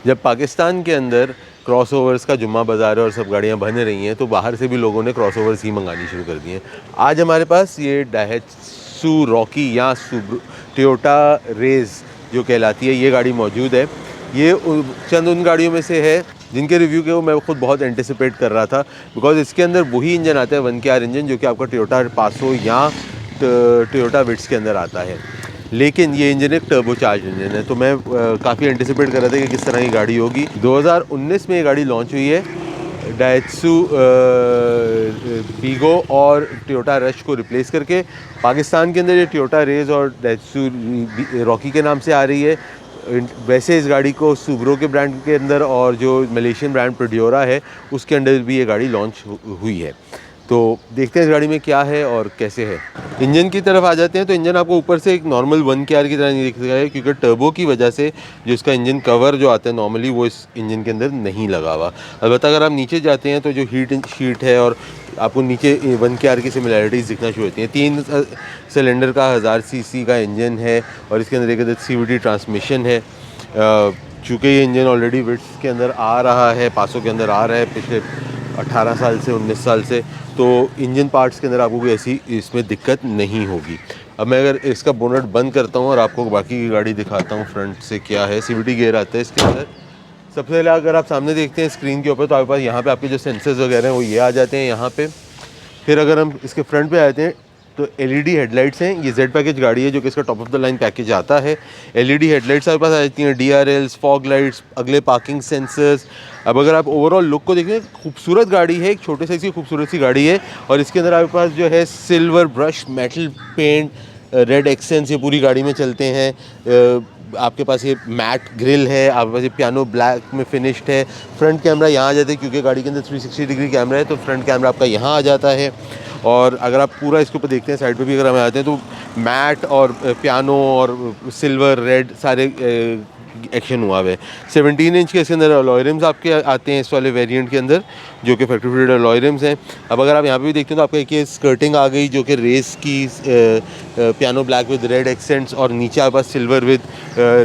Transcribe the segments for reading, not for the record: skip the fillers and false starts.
जब पाकिस्तान के अंदर क्रॉसओवर्स का जुम्मा बाज़ार है और सब गाड़ियाँ बन रही हैं, तो बाहर से भी लोगों ने क्रॉसओवर्स ही मंगानी शुरू कर दी हैं। आज हमारे पास ये डाइहेट्सू रॉकी या टोयोटा रेस जो कहलाती है, ये गाड़ी मौजूद है। ये चंद उन गाड़ियों में से है जिनके रिव्यू के मैं खुद बहुत एंटिसिपेट कर रहा था, बिकॉज इसके अंदर वही इंजन आता है 1KR इंजन जो कि आपका टोयोटा पासो या टोयोटा विट्स के अंदर आता है। लेकिन ये इंजन एक टर्बोचार्ज इंजन है, तो मैं काफ़ी एंटिसिपेट कर रहा था कि किस तरह की गाड़ी होगी। 2019 में ये गाड़ी लॉन्च हुई है डाइहेट्सू वीगो और टोयोटा रश को रिप्लेस करके। पाकिस्तान के अंदर ये टोयोटा रेस और डाइहेट्सू रॉकी के नाम से आ रही है। वैसे इस गाड़ी को सुब्रो के ब्रांड के अंदर और जो मलेशियन ब्रांड प्रोड्योरा है उसके अंदर भी ये गाड़ी लॉन्च हुई है। तो देखते हैं इस गाड़ी में क्या है और कैसे है। इंजन की तरफ आ जाते हैं तो इंजन आपको ऊपर से एक नॉर्मल 1KR की तरह नहीं दिख रहा है, क्योंकि टर्बो की वजह से जो इसका इंजन कवर जो आता है नॉर्मली वो इस इंजन के अंदर नहीं लगा हुआ। अलबत्ता अगर आप नीचे जाते हैं तो जो हीट शीट है और आपको नीचे 1KR की सिमिलैरिटीज़ दिखना शुरू होती हैं। 3 सिलेंडर का 1000 सीसी का इंजन है और इसके अंदर एक CVT ट्रांसमिशन है। चूँकि ये इंजन ऑलरेडी विट्स के अंदर आ रहा है, पासों के अंदर आ रहा है पिछले 18 साल से 19 साल से, तो इंजन पार्ट्स के अंदर आपको कोई ऐसी इसमें दिक्कत नहीं होगी। अब मैं अगर इसका बोनट बंद करता हूँ और आपको बाकी की गाड़ी दिखाता हूँ फ्रंट से क्या है। CVT गियर आता है इसके अंदर। सबसे पहले अगर आप सामने देखते हैं स्क्रीन के ऊपर तो आपके पास यहाँ पे आपके जो सेंसर्स वगैरह हैं वो ये आ जाते हैं यहाँ पे। फिर अगर हम इसके फ्रंट पे आते हैं तो LED हेडलाइट्स हैं। ये Z पैकेज गाड़ी है जो कि इसका top of the line package आता है। LED हेडलाइट्स आपके पास आ जाती हैं, DRLs, फॉग लाइट्स, अगले पार्किंग सेंसर्स। अब अगर आप ओवरऑल लुक को देखें, खूबसूरत गाड़ी है, एक छोटे साइज़ की खूबसूरत सी गाड़ी है। और इसके अंदर आपके पास जो है silver brush metal paint, red accents ये पूरी गाड़ी में चलते हैं। आपके पास ये मैट ग्रिल है, आपके पास ये पियानो ब्लैक में फिनिश्ड है। फ्रंट कैमरा यहाँ आ जाता है क्योंकि गाड़ी के अंदर 360 डिग्री कैमरा है, तो फ्रंट कैमरा आपका यहाँ आ जाता है। और अगर आप पूरा इसके ऊपर देखते हैं साइड पे भी अगर हम आते हैं तो मैट और पियानो और सिल्वर रेड सारे एक्शन हुआ है। 17 इंच के इसके अंदर अलॉय रिम्स आपके आते हैं इस वाले वेरिएंट के अंदर, जो कि फैक्ट्री फिटेड अलॉय रिम्स हैं। अब अगर आप यहाँ पे भी देखते हैं तो आपका एक ये स्कर्टिंग आ गई जो कि रेस की piano black with red accents, और नीचे आपके पास सिल्वर विद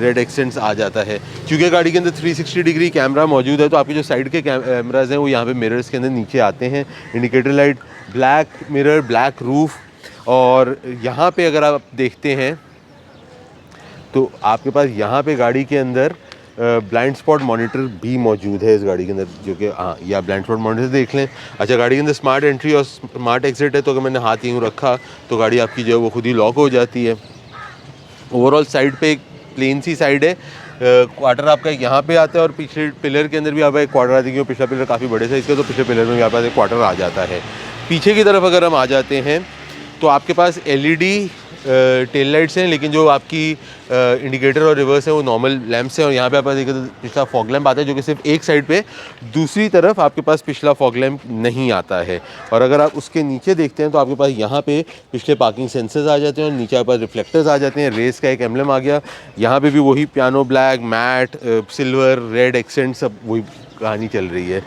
रेड एक्सेंट्स आ जाता है। क्योंकि गाड़ी के अंदर 360 डिग्री कैमरा मौजूद है तो आपके जो साइड के कैमराज हैं वो यहाँ पे मिरर्स के अंदर नीचे आते हैं। Indicator light, black mirror, black roof. और यहाँ पे अगर आप देखते हैं तो आपके पास यहाँ पे गाड़ी के अंदर ब्लाइंड स्पॉट मॉनिटर भी मौजूद है इस गाड़ी के अंदर, जो कि हाँ, या ब्लाइंड स्पॉट मॉनिटर देख लें। अच्छा, गाड़ी के अंदर स्मार्ट एंट्री और स्मार्ट एग्जिट है, तो अगर मैंने हाथ यूँ रखा तो गाड़ी आपकी जो है वो खुद ही लॉक हो जाती है। ओवरऑल साइड पे एक प्लेन सी साइड है। क्वार्टर आपका यहाँ पे आता है और पिछले पिलर के अंदर भी आपका एक क्वार्टर आती है, क्योंकि पिछला पिलर काफ़ी बड़े साइज़ का, तो पिछले पिलर में भी आपके पास एक क्वार्टर आ जाता है। पीछे की तरफ अगर हम आ जाते हैं तो आपके पास LED टेल लाइट्स हैं, लेकिन जो आपकी इंडिकेटर और रिवर्स है वो नॉर्मल लैंप्स हैं। और यहाँ पे आपके पास पिछला फॉग लैंप आता है जो कि सिर्फ एक साइड पे, दूसरी तरफ आपके पास पिछला फॉग लैंप नहीं आता है। और अगर आप उसके नीचे देखते हैं तो आपके पास यहाँ पे पिछले पार्किंग सेंसर्स आ जाते हैं और नीचे आपके पास रिफ्लेक्टर्स आ जाते हैं। रेस का एक एम्ब्लम आ गया। यहाँ पे भी वही piano black, matte, silver, red accent, सब वही कहानी चल रही है।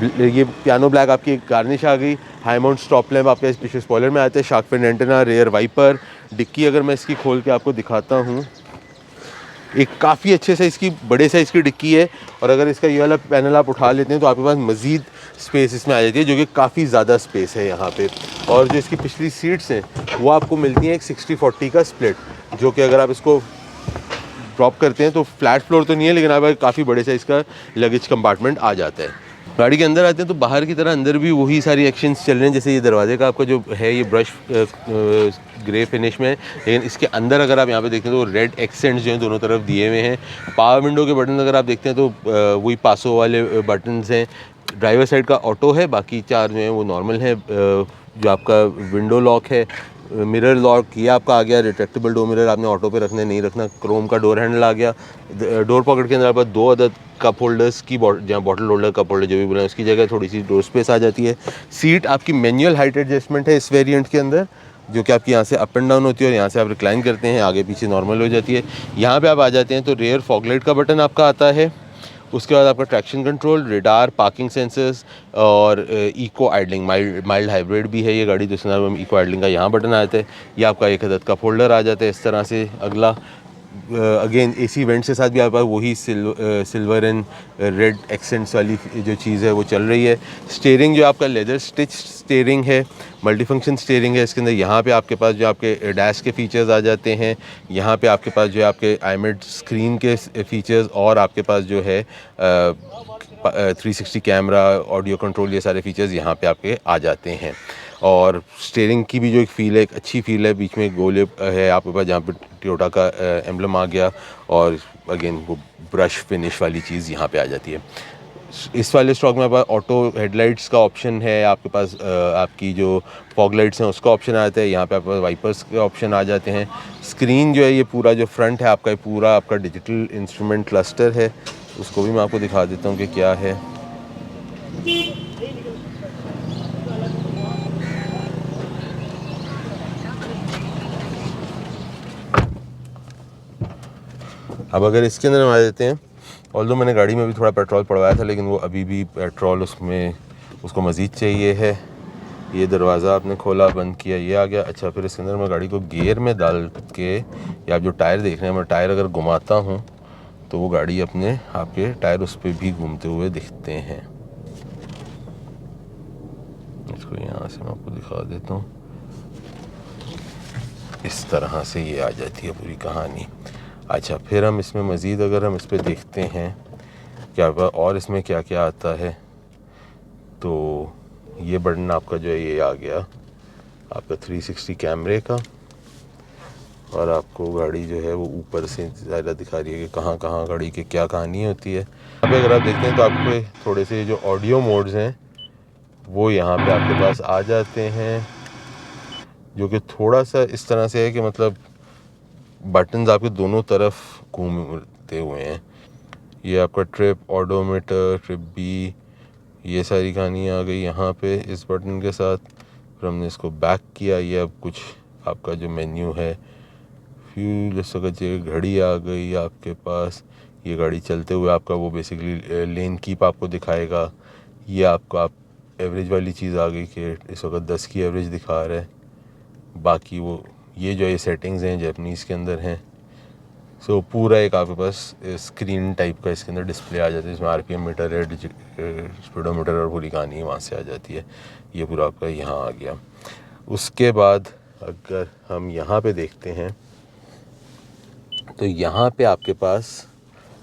ये पियानो ब्लैक आपकी एक गार्निश आ गई। हाई माउंट स्टॉप लैंप आपके पीछे स्पॉइलर में आते हैं। Shark fin antenna, rear wiper, डिक्की अगर मैं इसकी खोल के आपको दिखाता हूँ, एक काफ़ी अच्छे साइज़ की, बड़े साइज़ की डिक्की है। और अगर इसका ये वाला पैनल आप उठा लेते हैं तो आपके पास मज़ीद स्पेस इसमें आ जाती है, जो कि काफ़ी ज़्यादा स्पेस है यहाँ पे। और जो इसकी पिछली सीट्स हैं वो आपको मिलती हैं एक 60-40 का स्प्लिट, जो कि अगर आप इसको ड्रॉप करते हैं तो फ्लैट फ्लोर तो नहीं है, लेकिन आप काफ़ी बड़े साइज़ का लगेज कंपार्टमेंट आ जाता है। गाड़ी के अंदर आते हैं तो बाहर की तरह अंदर भी वही सारी एक्शंस चल रहे हैं। जैसे ये दरवाजे का आपका जो है ये ब्रश ग्रे फिनिश में है, लेकिन इसके अंदर अगर आप यहाँ पे देखते हैं तो रेड एक्सेंट्स जो हैं दोनों तरफ दिए हुए हैं। पावर विंडो के बटन अगर आप देखते हैं तो वही पासो वाले बटन्स हैं। ड्राइवर साइड का ऑटो है, बाकी 4 जो हैं वो नॉर्मल है। जो आपका विंडो लॉक है, मिरर लॉक ये आपका आ गया। रिट्रैक्टेबल डोर मिरर आपने ऑटो पे रखना नहीं रखना। क्रोम का डोर हैंडल आ गया। डोर पॉकेट के अंदर आपके 2 अदद कप होल्डर्स की, जहाँ बॉटल होल्डर, कप होल्डर जो भी बोला उसकी जगह थोड़ी सी डोर स्पेस आ जाती है। सीट आपकी मैनुअल हाइट एडजस्टमेंट है इस वेरिएंट के अंदर, जो कि आपकी यहाँ से अप एंड डाउन होती है और यहाँ से आप रिक्लाइन करते हैं, आगे पीछे नॉर्मल हो जाती है। यहाँ पे आप आ जाते हैं तो रेयर फॉगलाइट का बटन आपका आता है। उसके बाद आपका traction control, radar, parking sensors और इको आइडलिंग, माइल्ड हाइब्रिड भी है ये गाड़ी, जिसके अंदर इको आइडलिंग का यहाँ बटन आता है। ये आपका एक अदद कप होल्डर आ जाता है इस तरह से। अगला अगेन एसी वेंट्स के साथ भी आपके पास वही सिल्वर एंड रेड एक्सेंट्स वाली जो चीज़ है वो चल रही है। स्टीयरिंग जो आपका लेदर स्टिच स्टीयरिंग है, मल्टीफंक्शन स्टीयरिंग है। इसके अंदर यहाँ पे आपके पास जो आपके डैश के फीचर्स आ जाते हैं, यहाँ पे आपके पास जो है आपके IMED स्क्रीन के फीचर्स, और आपके पास जो है 360 कैमरा, ऑडियो कंट्रोल, ये सारे फीचर्स यहाँ पे आपके आ जाते हैं। और स्टीयरिंग की भी जो एक फ़ील है, एक अच्छी फ़ील है। बीच में एक गोले है आपके पास जहाँ पे टोयोटा का एम्ब्लम आ गया, और अगेन वो ब्रश फिनिश वाली चीज़ यहाँ पे आ जाती है। इस वाले स्टॉक में पास ऑटो हेडलाइट्स का ऑप्शन है, आपके पास आपकी जो फॉग लाइट्स हैं उसका ऑप्शन आ जाता है। यहाँ पे आपके पास वाइपर्स के ऑप्शन आ जाते हैं। स्क्रीन जो है ये पूरा जो फ्रंट है आपका, ये पूरा आपका डिजिटल इंस्ट्रूमेंट क्लस्टर है। उसको भी मैं आपको दिखा देता हूँ कि क्या है। अब अगर इसके अंदर हम आ जाते हैं, ऑल्दो मैंने गाड़ी में भी थोड़ा पेट्रोल पड़वाया था, लेकिन वो अभी भी पेट्रोल उसमें उसको मज़ीद चाहिए है। ये दरवाज़ा आपने खोला, बंद किया, ये आ गया। अच्छा, फिर इसके अंदर मैं गाड़ी को गियर में डाल के, या आप जो टायर देख रहे हैं, मैं टायर अगर घुमाता हूँ तो वो गाड़ी अपने आपके टायर उस पर भी घूमते हुए दिखते हैं। इसको यहाँ से मैं आपको दिखा देता हूँ। इस तरह से ये आ जाती है पूरी कहानी। अच्छा, फिर हम इसमें मज़ीद अगर हम इस पर देखते हैं क्या और इसमें क्या क्या आता है, तो ये बटन आपका जो है ये आ गया आपका 360 कैमरे का, और आपको गाड़ी जो है वो ऊपर से ज़्यादा दिखा रही है कि कहाँ कहाँ गाड़ी की क्या कहानी होती है। यहाँ पे अगर आप देखते हैं तो आपको थोड़े से जो ऑडियो मोड्स हैं वो यहाँ पे आपके पास आ जाते हैं, जो कि थोड़ा सा इस तरह से है कि मतलब बटन्स आपके दोनों तरफ घूमते हुए हैं। ये आपका ट्रिप, ऑडोमीटर, ट्रिप बी, ये सारी कहानी आ गई यहाँ पे इस बटन के साथ। फिर हमने इसको बैक किया, ये अब कुछ आपका जो मेन्यू है, फ्यूल, इस वक्त घड़ी आ गई आपके पास। ये गाड़ी चलते हुए आपका वो बेसिकली लेन कीप आपको दिखाएगा। ये आपको आप एवरेज वाली चीज़ आ गई कि इस वक्त 10 की एवरेज दिखा रहा है। बाकी वो ये जो ये सेटिंग्स हैं जैपनीज़ के अंदर हैं। सो पूरा एक आपके पास स्क्रीन टाइप का इसके अंदर डिस्प्ले आ जाता है, इसमें RPM मीटर है, स्पीडोमीटर, और पूरी कहानी वहाँ से आ जाती है। ये पूरा आपका यहाँ आ गया। उसके बाद अगर हम यहाँ पे देखते हैं तो यहाँ पे आपके पास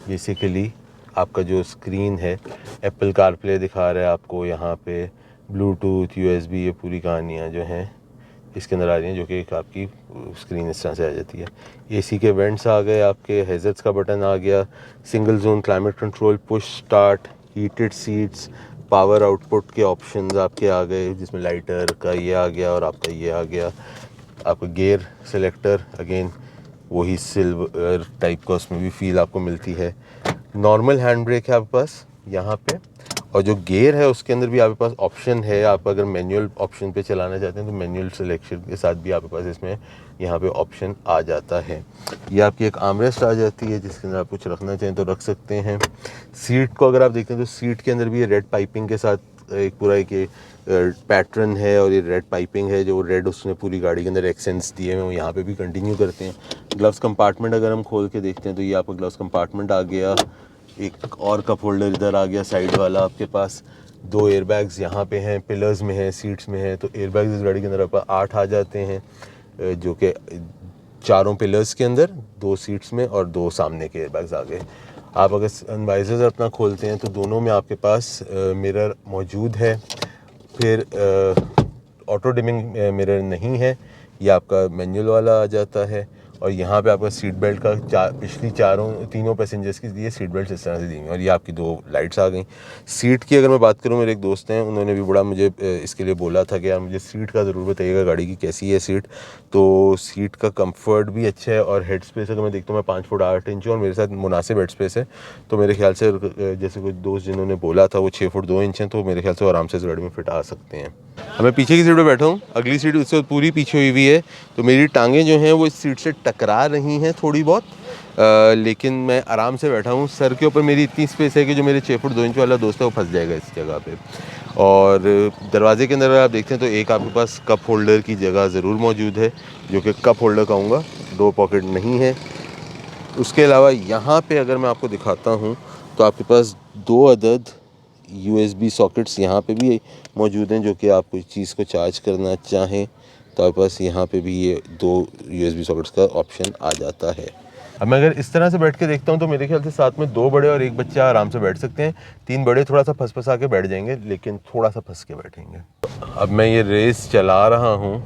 बेसिकली आपका जो स्क्रीन है, एप्पल कारप्ले दिखा रहा है आपको, यहाँ पे ब्लूटूथ, USB, ये पूरी कहानियाँ जो हैं इसके अंदर आ रही हैं, जो कि आपकी स्क्रीन इस तरह से आ जाती है। AC के वेंट्स आ गए आपके, हैज़र्ड्स का बटन आ गया, single zone climate control, push start, heated seats, power output के ऑप्शंस आपके आ गए, जिसमें लाइटर का ये आ गया और आपका ये आ गया। आपका गियर सेलेक्टर अगेन वही सिल्वर टाइप का, उसमें भी फील आपको मिलती है। नॉर्मल हैंड ब्रेक है आपके पास यहाँ पे, और जो गियर है उसके अंदर भी आपके पास ऑप्शन है। आप अगर मैनुअल ऑप्शन पे चलाना चाहते हैं तो मैनुअल सिलेक्शन के साथ भी आपके पास इसमें यहाँ पे ऑप्शन आ जाता है। ये आपकी एक आर्मरेस्ट आ जाती है जिसके अंदर आप कुछ रखना चाहें तो रख सकते हैं। सीट को अगर आप देखते हैं तो सीट के अंदर भी ये रेड पाइपिंग के साथ एक पूरा एक पैटर्न है, और ये रेड पाइपिंग है, जो रेड उसने पूरी गाड़ी के अंदर एक्सेंट्स दिए हैं वो यहाँ पे भी कंटिन्यू करते हैं। ग्लव्स कंपार्टमेंट अगर हम खोल के देखते हैं तो ये आपका ग्लव्स कंपार्टमेंट आ गया। एक और कप होल्डर इधर आ गया साइड वाला आपके पास। 2 एयरबैग्स यहाँ पे हैं, पिलर्स में हैं, सीट्स में हैं। तो एयरबैग्स इस गाड़ी के अंदर आपका 8 आ जाते हैं, जो कि 4 पिलर्स के अंदर, 2 सीट्स में, और 2 सामने के एयरबैग्स आ गए। आप अगर सनवाइजर्स अपना खोलते हैं तो दोनों में आपके पास मिरर मौजूद है। फिर ऑटो डिमिंग मिरर नहीं है, ये आपका मैनुअल वाला आ जाता है। और यहाँ पे आपका सीट बेल्ट का पिछली तीनों पैसेंजर्स की ये सीट बेल्ट इस तरह से दी हुई, और ये आपकी 2 लाइट्स आ गई। सीट की अगर मैं बात करूँ, मेरे एक दोस्त हैं, उन्होंने भी बड़ा मुझे इसके लिए बोला था कि यार मुझे सीट का ज़रूर बताइएगा, गाड़ी की कैसी है सीट। तो सीट का कंफर्ट भी अच्छा है, और हेड स्पेस अगर मैं देखता हूँ, मैं 5 फुट 8 इंच हूँ और मेरे साथ मुनासिब हेड स्पेस है। तो मेरे ख्याल से जैसे कुछ दोस्त जिन्होंने बोला था वो 6 फुट 2 इंच हैं, तो मेरे ख्याल से आराम से इस गाड़ी में फिट आ सकते हैं। मैं पीछे की सीट पे बैठा हूँ, अगली सीट उससे पूरी पीछे हुई हुई है, तो मेरी टांगें जो हैं वो इस सीट से टकरा रही हैं थोड़ी बहुत, लेकिन मैं आराम से बैठा हूँ। सर के ऊपर मेरी इतनी स्पेस है कि जो मेरे 6 फुट 2 इंच वाला दोस्त है वो फंस जाएगा इस जगह पे। और दरवाजे के अंदर आप देखते हैं तो एक आपके पास कप होल्डर की जगह ज़रूर मौजूद है, जो कि कप होल्डर कहूँगा, 2 पॉकेट नहीं है। उसके अलावा यहाँ पे अगर मैं आपको दिखाता हूँ तो आपके पास 2 अदद USB सॉकेट्स यहाँ पे भी मौजूद हैं, जो कि आप कोई चीज़ को चार्ज करना चाहें तो आपके पास यहाँ पे भी ये 2 USB सॉकेट्स का ऑप्शन आ जाता है। अब मैं अगर इस तरह से बैठ के देखता हूँ तो मेरे ख्याल से साथ में 2 बड़े और 1 बच्चा आराम से बैठ सकते हैं। 3 बड़े थोड़ा सा फंस के बैठ जाएंगे, लेकिन थोड़ा सा फंस के बैठेंगे। अब मैं ये रेस चला रहा हूँ।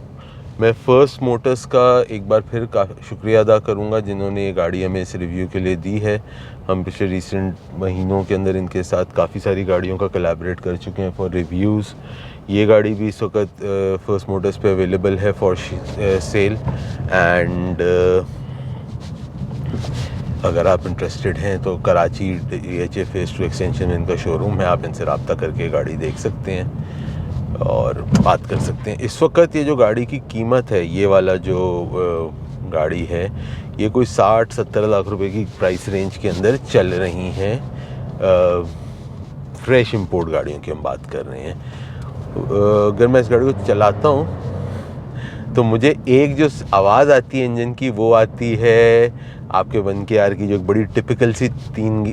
मैं फर्स्ट मोटर्स का एक बार फिर शुक्रिया अदा करूँगा जिन्होंने ये गाड़ी हमें इस रिव्यू के लिए दी है। हम पिछले रिसेंट महीनों के अंदर इनके साथ काफ़ी सारी गाड़ियों का कोलैबोरेट कर चुके हैं फॉर रिव्यूज़। ये गाड़ी भी इस वक्त फर्स्ट मोटर्स पे अवेलेबल है फॉर सेल एंड अगर आप इंटरेस्टेड हैं तो कराची DHA फेज़ 2 एक्सटेंशन में इनका शोरूम है, आप इनसे रब्ता करके गाड़ी देख सकते हैं और बात कर सकते हैं। इस वक्त ये जो गाड़ी की कीमत है, ये वाला जो गाड़ी है, ये कोई 60-70 लाख रुपए की प्राइस रेंज के अंदर चल रही हैं। फ्रेश इंपोर्ट गाड़ियों की हम बात कर रहे हैं। अगर मैं इस गाड़ी को चलाता हूँ तो मुझे एक जो आवाज़ आती है इंजन की, वो आती है आपके 1KR की, जो एक बड़ी टिपिकल सी 3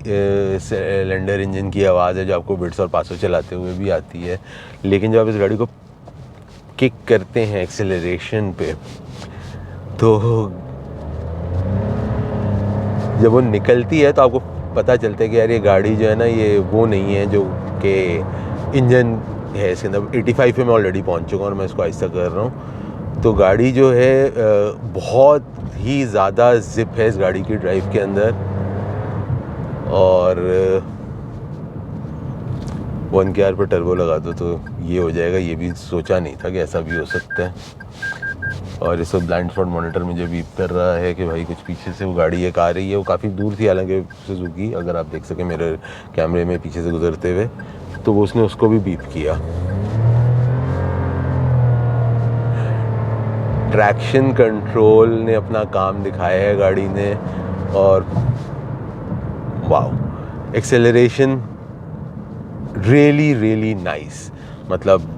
सिलेंडर इंजन की आवाज़ है, जो आपको बिट्स और पासों चलाते हुए भी आती है। लेकिन जब आप इस गाड़ी को किक करते हैं एक्सेलरेशन पे, तो जब वो निकलती है तो आपको पता चलता है कि यार ये गाड़ी जो है ना, ये वो नहीं है जो कि इंजन है इसके अंदर। 85 पे मैं ऑलरेडी पहुंच चुका हूँ और मैं इसको आहिस्ता कर रहा हूँ। तो गाड़ी जो है बहुत ही ज़्यादा जिप है इस गाड़ी की ड्राइव के अंदर। और 1KR पर टर्बो लगा दो तो ये हो जाएगा। ये भी सोचा नहीं था कि ऐसा भी हो सकता है। और इस वक्त ब्लाइंड स्पॉट मॉनिटर मुझे बीप कर रहा है कि भाई कुछ पीछे से वो गाड़ी एक आ रही है। वो काफ़ी दूर थी हालांकि सुजुकी, अगर आप देख सकें मेरे कैमरे में पीछे से गुजरते हुए, तो वो उसने उसको भी बीप किया। ट्रैक्शन कंट्रोल ने अपना काम दिखाया है गाड़ी ने, और वाओ, एक्सेलरेशन रियली नाइस। मतलब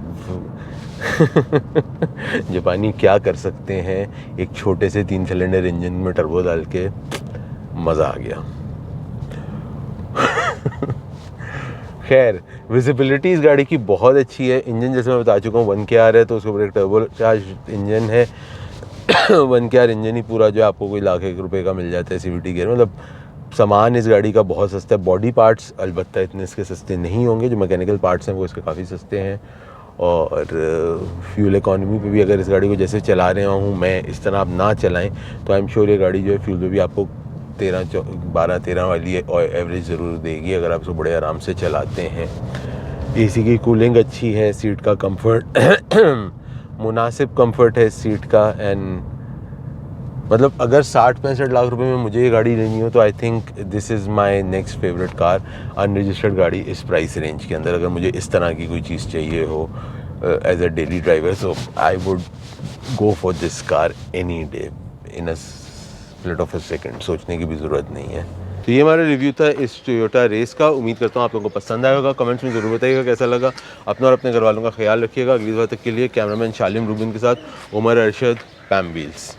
जापानी क्या कर सकते हैं एक छोटे से 3 सिलेंडर इंजन में टर्बो डाल के, मज़ा आ गया। खैर, विजिबिलिटी इस गाड़ी की बहुत अच्छी है। इंजन जैसे मैं बता चुका हूँ 1KR है, तो उसके ऊपर एक टर्बो चार्ज इंजन है। 1KR इंजन ही पूरा जो आपको कोई लाख एक रुपए का मिल जाता है CVT गियर। मतलब सामान इस गाड़ी का बहुत सस्ता है। बॉडी पार्ट्स अलबत्ता इतने इसके सस्ते नहीं होंगे, जो मैकेनिकल पार्ट्स हैं वो इसके काफ़ी सस्ते हैं। और फ्यूल इकॉनमी पे भी अगर इस गाड़ी को जैसे चला रहा हूँ मैं, इस तरह आप ना चलाएं तो आई एम श्योर ये गाड़ी जो है फ्यूल पे भी आपको 12-13 वाली एवरेज ज़रूर देगी अगर आप इसको बड़े आराम से चलाते हैं। AC की कूलिंग अच्छी है, सीट का कंफर्ट मुनासिब कंफर्ट है सीट का। एंड मतलब अगर 60-65 लाख रुपए में मुझे ये गाड़ी लेनी हो तो I think this is my next favourite car, unregistered गाड़ी इस प्राइस रेंज के अंदर। अगर मुझे इस तरह की कोई चीज़ चाहिए हो as a daily driver, so I would go for this car any day in a split of a second. सोचने की भी ज़रूरत नहीं है। तो ये हमारा रिव्यू था इस टोयोटा रेस का। उम्मीद करता हूँ आप लोगों को पसंद आएगा। कमेंट्स में ज़रूर बताइएगा कैसा लगा। अपना और अपने घर वालों का ख्याल रखिएगा। अगली बार तक के लिए कैमरामैन शालिम रूबिन के साथ उमर अरशद, पैम व्हील्स।